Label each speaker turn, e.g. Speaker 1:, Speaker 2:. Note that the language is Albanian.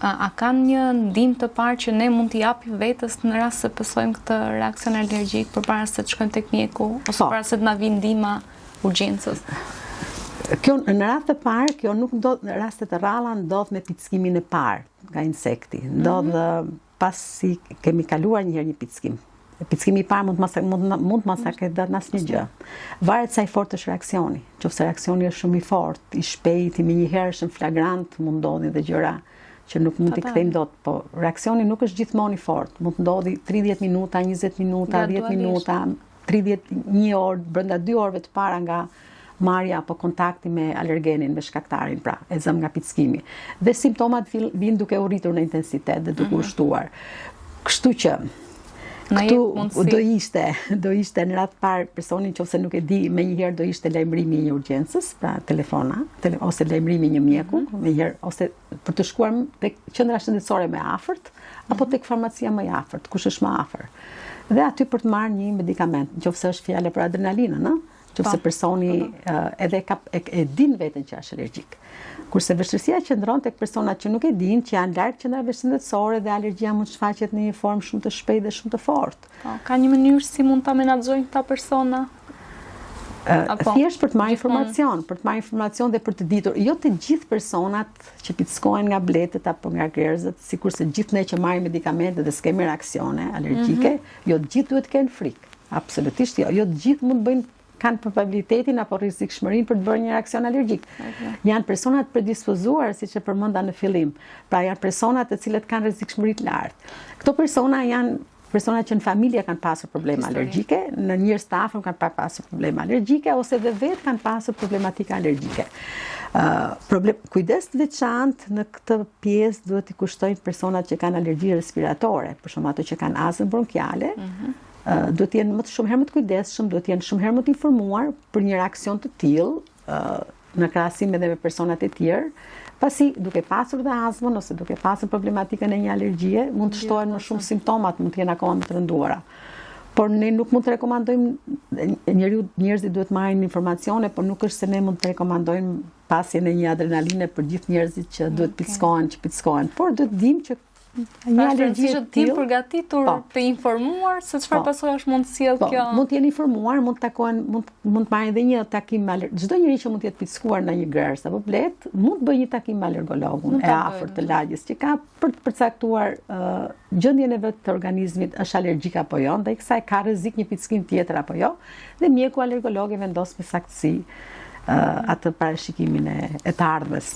Speaker 1: A kanë një ndim të parë që ne mund t'i japim vetës në rast se pësojmë këtë reakcion alergjik përpara se të shkojmë tek mjeku ose para se të na vinë ndihma urgjencës?
Speaker 2: Kjo në rast të parë, kjo nuk ndodh në rastet të rralla, ndodh me pickimin e parë nga insekti. Ndodh pasi kemi kaluar një herë një pickim. Pickimi i parë mund mos sa ketë datë asnjë gjë. Varet sa i fortë është reaksioni. Nëse reaksioni është shumë i fortë, i shpejtë, me një herëshëm flagrant, mund ndodhin dhe gjëra që nuk mund t'i kthejmë dot, po reaksioni nuk është gjithmonë i fortë. Mund të ndodhi 30 minuta, 20 minuta, 10 minuta, 1 orë, brenda 2 orëve të para nga marrja apo kontakti me alergenin, me shkaktarin, pra, e zëm nga pickimi. Dhe simptomat vijnë duke u rritur në intensitet dhe duke u shtuar. Kështu që këtu do ishte në radhë parë personi nëse nuk e di, menjëherë do ishte lajmërimi i urgjencës, pra telefona, ose lajmërimi një mjeku, menjëherë ose për të shkuar tek qendra shëndetësore më afërt, apo tek farmacia më e afërt, kush është më afër. Dhe aty për të marrë një medikament, nëse është fjala për adrenalinën, nëse personi edhe e din veten që është alergjik. Kurse vështirësia qëndron tek personat që nuk e dinë, që janë larg qendrave shëndetësore dhe alergjia mund të shfaqet në një formë shumë të shpejtë dhe shumë të fortë.
Speaker 1: Ka një mënyrë si mund ta menaxhojnë këta persona?
Speaker 2: Thjesht për të marrë informacion dhe për të ditur, jo të gjithë personat që pickohen nga bletët apo nga gërzët, sikurse gjithë ne që marrim medikamente dhe s'kemi reaksione alergjike, jo të gjithë duhet të kenë frikë. Absolutisht jo. Jo të gjithë mund të bëjnë kanë probabilitetin apo rrezikshmërinë për të bërë një reaksion alergjik. Janë personat predispozuar, siç e përmenda në fillim. Pra janë personat të cilët kanë rrezikshmëri të lartë. Këto persona janë persona që në familje kanë pasur probleme alergjike, në njerëz të afërm kanë pasur probleme alergjike ose dhe vetë kanë pasur problematika alergjike. Kujdes të veçantë në këtë pjesë duhet i kushtojnë personat që kanë alergji respiratore, për shembull ato që kanë astmë bronkiale. Duhet të jenë shumë herë më të kujdesshëm, duhet të jenë shumë herë më të informuar për një reaksion të tillë në krahasim edhe me personat e tjerë, pasi duke pasur dhe astmën ose duke pasur problematikën e një alergjie, mund të shtohen më shumë simptomat, mund të jenë akoma më të rënduara. Por ne nuk mund të rekomandojmë, njerëzit duhet marrin informacione, por nuk është se ne mund të rekomandojmë pasjen e një adrenaline për gjithë njerëzit që duhet pickohen, por duhet dimë që një alergji
Speaker 1: të tillë përgatitur, të informuar se çfarë pasojësh mund të sjell kjo.
Speaker 2: Mund të jenë informuar, mund të takohen, mund të marrin edhe një takim me çdo njeri që mund të jetë pickuar në një gërz apo blet, mund të bëjë një takim me alergologun e afërt të lagjes që ka për të përcaktuar gjendjen e vet të organizmit, është alergjik apo jo, ndaj kësaj ka rrezik një pickim tjetër apo jo, dhe mjeku alergolog e vendos me saktësi atë parashikimin e të ardhmes.